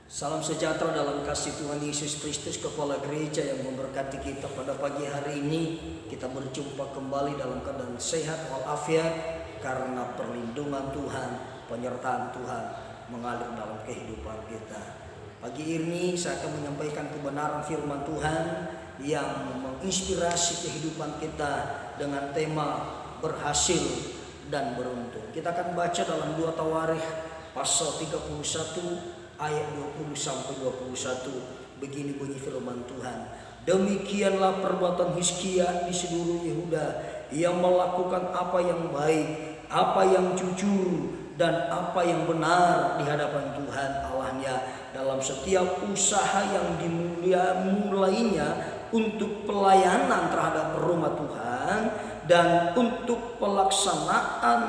Salam sejahtera dalam kasih Tuhan Yesus Kristus, Kepala Gereja yang memberkati kita pada pagi hari ini. Kita berjumpa kembali dalam keadaan sehat walafiat karena perlindungan Tuhan, penyertaan Tuhan mengalir dalam kehidupan kita. Pagi ini saya akan menyampaikan kebenaran firman Tuhan yang menginspirasi kehidupan kita dengan tema berhasil dan beruntung. Kita akan baca dalam 2 Tawarikh pasal 31 ayat 20 sampai 21. Begini bunyi firman Tuhan. Demikianlah perbuatan Hizkia di seluruh Yehuda, yang melakukan apa yang baik, apa yang jujur, dan apa yang benar di hadapan Tuhan Allahnya dalam setiap usaha yang dimulainya untuk pelayanan terhadap rumah Tuhan dan untuk pelaksanaan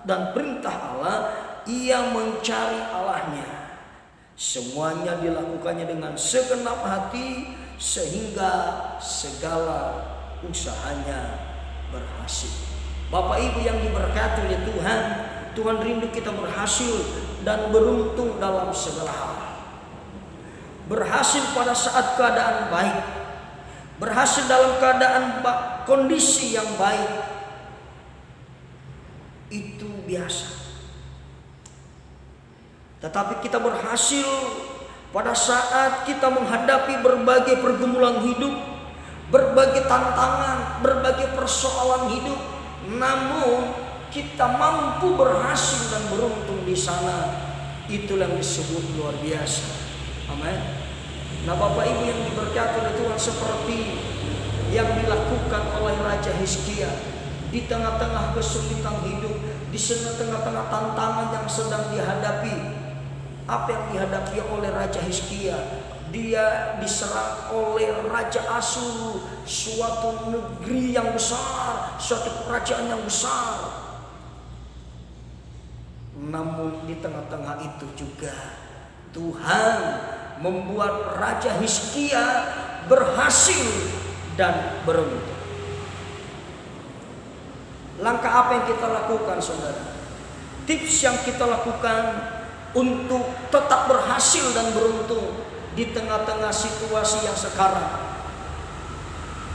dan perintah Allah. Ia mencari Allahnya. Semuanya dilakukannya dengan segenap hati sehingga segala usahanya berhasil. Bapak Ibu yang diberkati oleh Tuhan, Tuhan rindu kita berhasil dan beruntung dalam segala hal. Berhasil pada saat keadaan baik, berhasil dalam keadaan kondisi yang baik, itu biasa. Tetapi kita berhasil pada saat kita menghadapi berbagai pergumulan hidup, berbagai tantangan, berbagai persoalan hidup. Namun kita mampu berhasil dan beruntung di sana. Itulah yang disebut luar biasa. Amin. Nah, Bapak Ibu yang diberkati oleh Tuhan, seperti yang dilakukan oleh Raja Hizkia di tengah-tengah kesulitan hidup, di tengah-tengah tantangan yang sedang dihadapi. Apa yang dihadapi oleh Raja Hizkia? Dia diserang oleh Raja Asyur, suatu negeri yang besar, suatu kerajaan yang besar. Namun di tengah-tengah itu juga Tuhan membuat Raja Hizkia berhasil dan beruntung. Langkah apa yang kita lakukan, saudara? Tips yang kita lakukan untuk tetap berhasil dan beruntung di tengah-tengah situasi yang sekarang,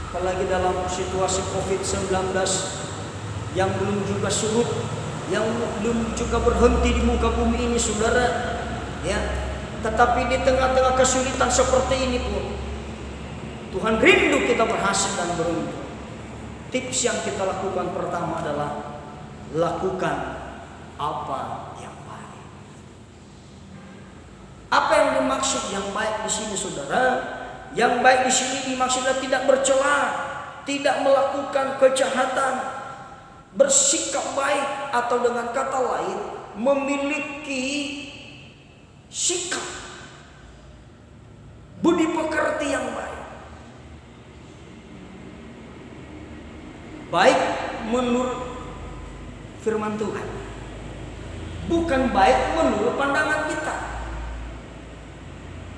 apalagi dalam situasi COVID-19 yang belum juga surut, yang belum juga berhenti di muka bumi ini, saudara, ya. Tetapi di tengah-tengah kesulitan seperti ini pun Tuhan rindu kita berhasil dan beruntung. Tips yang kita lakukan pertama adalah lakukan apa yang baik. Apa yang dimaksud yang baik di sini, saudara? Yang baik di sini dimaksudnya tidak bercela, tidak melakukan kejahatan, bersikap baik, atau dengan kata lain memiliki sikap budi pekerti yang baik. Baik menurut firman Tuhan, bukan baik menurut pandangan kita.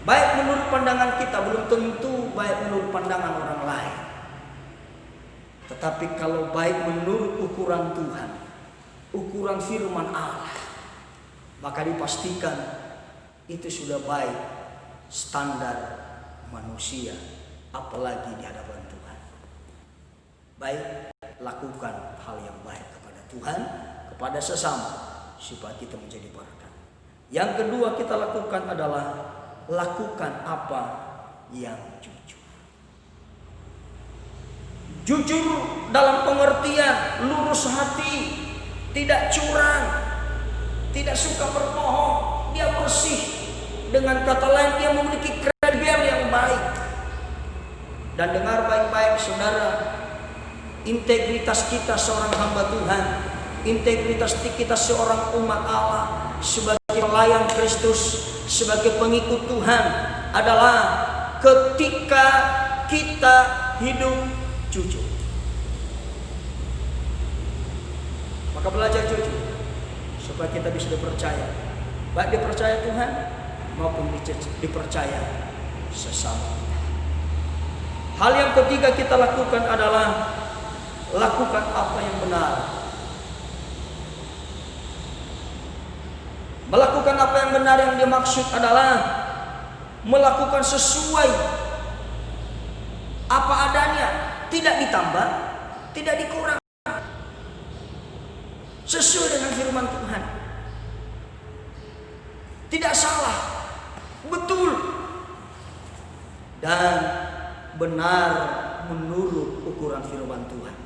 Baik menurut pandangan kita belum tentu baik menurut pandangan orang lain. Tetapi kalau baik menurut ukuran Tuhan, ukuran firman Allah, maka dipastikan itu sudah baik standar manusia, apalagi di hadapan Tuhan. Baik, lakukan hal yang baik kepada Tuhan, kepada sesama, supaya kita menjadi berkat. Yang kedua kita lakukan adalah lakukan apa yang jujur. Jujur dalam pengertian lurus hati, tidak curang, tidak suka berbohong, dia bersih. Dengan kata lain, dia memiliki kredibilitas yang baik. Dan dengar baik-baik, saudara, integritas kita seorang hamba Tuhan, integritas kita seorang umat Allah, sebagai pelayan Kristus, sebagai pengikut Tuhan, adalah ketika kita hidup jujur. Maka belajar jujur supaya kita bisa dipercaya, baik dipercaya Tuhan maupun dipercaya sesama kita. Hal yang ketiga kita lakukan adalah lakukan apa yang benar. Melakukan apa yang benar yang dimaksud adalah melakukan sesuai apa adanya, tidak ditambah, tidak dikurang, sesuai dengan firman Tuhan. Tidak salah, betul, dan benar menurut ukuran firman Tuhan.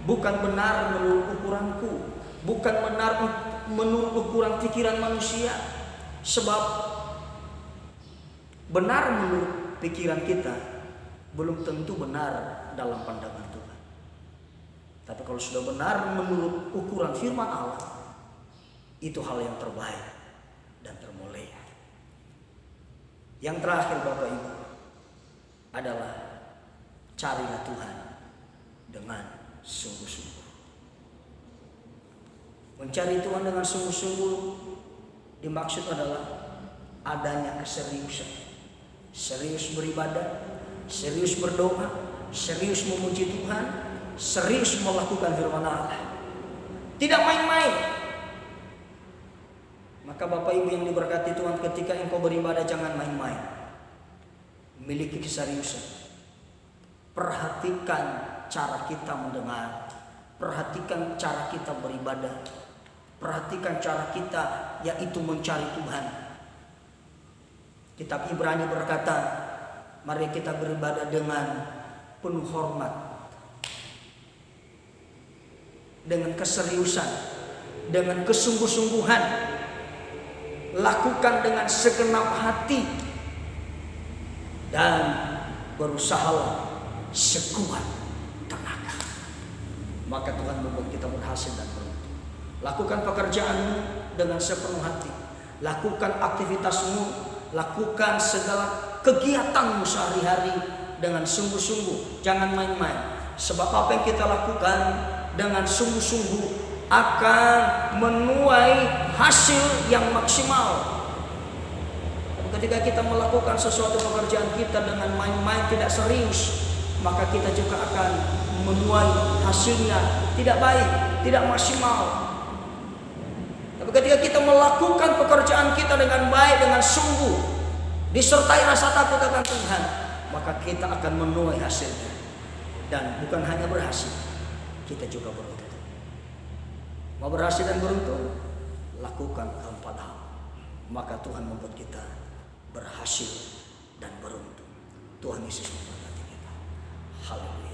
Bukan benar menurut ukuranku, bukan benar menurut ukuran pikiran manusia. Sebab benar menurut pikiran kita belum tentu benar dalam pandangan Tuhan. Tapi kalau sudah benar menurut ukuran firman Allah, itu hal yang terbaik dan termulia. Yang terakhir Bapak Ibu adalah carilah Tuhan dengan sungguh-sungguh. Mencari Tuhan dengan sungguh-sungguh dimaksud adalah adanya keseriusan. Serius beribadah, serius berdoa, serius memuji Tuhan, serius melakukan firman Allah. Tidak main-main. Maka Bapak Ibu yang diberkati Tuhan, ketika engkau beribadah jangan main-main. Miliki keseriusan. Perhatikan cara kita mendengar, perhatikan cara kita beribadah, perhatikan cara kita yaitu mencari Tuhan. Kitab Ibrani berkata, mari kita beribadah dengan penuh hormat, dengan keseriusan, dengan kesungguh-sungguhan, lakukan dengan segenap hati, dan berusahalah sekuat tenaga. Maka Tuhan membuat kita berhasil dan beruntung. Lakukan pekerjaanmu dengan sepenuh hati, lakukan aktivitasmu, lakukan segala kegiatanmu sehari-hari dengan sungguh-sungguh, jangan main-main. Sebab apa yang kita lakukan dengan sungguh-sungguh akan menuai hasil yang maksimal. Ketika kita melakukan sesuatu pekerjaan kita dengan main-main, tidak serius, maka kita juga akan menuai hasilnya tidak baik, tidak maksimal. Tapi ketika kita melakukan pekerjaan kita dengan baik, dengan sungguh, disertai rasa takut akan Tuhan, maka kita akan menuai hasilnya. Dan bukan hanya berhasil, kita juga beruntung. Mau berhasil dan beruntung, lakukan keempat hal, maka Tuhan membuat kita berhasil dan beruntung. Tuhan Yesus memberkati kita. Haleluya.